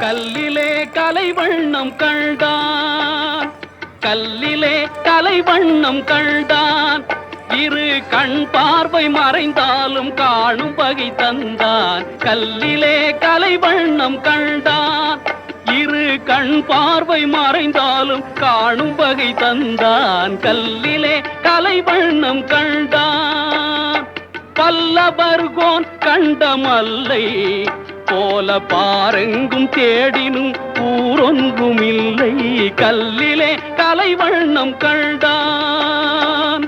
கல்லிலே கலைவண்ணம் கண்டான், கல்லிலே கலைவண்ணம் கண்டான். இரு கண் பார்வை மறைந்தாலும் காணும் வகை தந்தான். கல்லிலே கலைவண்ணம் கண்டான், இரு கண் பார்வை மறைந்தாலும் காணும் வகை தந்தான். கல்லிலே கலைவண்ணம் கண்டான். பல்லவர்கோன் கண்ட மல்லை போல பாரெங்கும் தேடினும் ஊரொன்றும் இல்லை. கல்லிலே கலைவண்ணம் கண்டான்.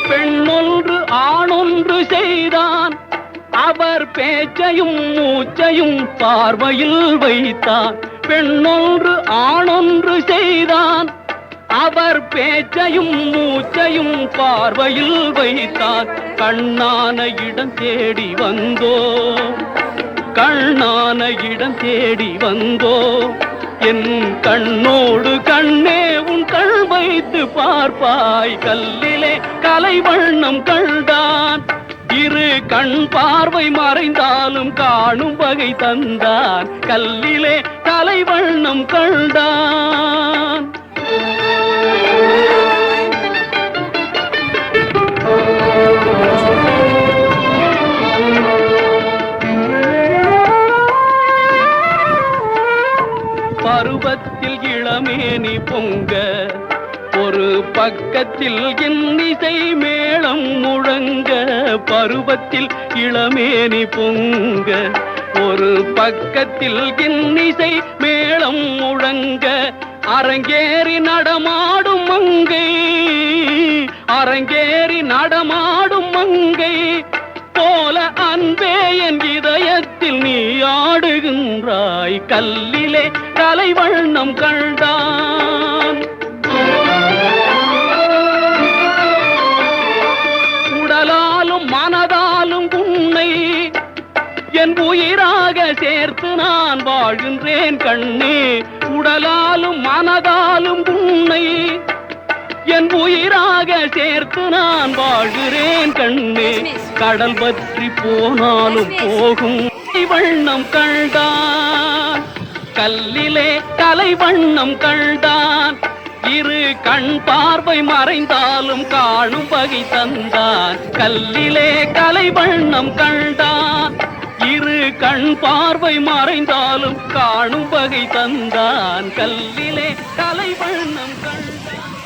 பெண்ணொன்று ஆணொன்று செய்தான், அவர் பேச்சையும் மூச்சையும் பார்வையில் வைத்தான். பெண்ணொன்று ஆணொன்று செய்தான், அவர் பேச்சையும் மூச்சையும் பார்வையில் வைத்தான். கண்ணான இடம் தேடி வந்தோ, கண்ணான இடம் தேடி வந்தோ. என் கண்ணோடு கண்ணே உன் கண் வைத்து பார்ப்பாய். கல்லிலே கலைவண்ணம் கண்டான், இரு கண் பார்வை மறைந்தாலும் காணும் வகை தந்தான். கல்லிலே கலைவண்ணம் கண்டான். பருவத்தில் இளமேனி பொங்க, ஒரு பக்கத்தில் இன்னிசை மேளம் முழங்க. பருவத்தில் இளமேனி பொங்க, ஒரு பக்கத்தில் இன்னிசை மேளம் முழங்க. அரங்கேறி நடமாடும் மங்கை, அரங்கேறி நடமாடும் மங்கை போல அன்பே என் இதயத்தில் நீ ஆடுகின்றாய். கல்லிலே கலைவண்ணம் கண்டான். உடலாலும் மனதாலும் உன்னை என் உயிராக சேர்த்து நான் வாழ்கின்றேன் கண்ணே. உடலாலும் மனதாலும் உன்னை என் உயிராக சேர்த்து நான் வாழ்கிறேன் கண்ணே. கடல் பற்றி போனாலும் போகும் வண்ணம் கண்டான். கல்லிலே கலைவண்ணம் கண்டான், இரு கண் பார்வை மறைந்தாலும் காணும் வகை தந்தான். கல்லிலே கலைவண்ணம் கண்டான், இரு கண் பார்வை மறைந்தாலும் காணும் வகை தந்தான். கல்லிலே கலைவண்ணம் கண்டான்.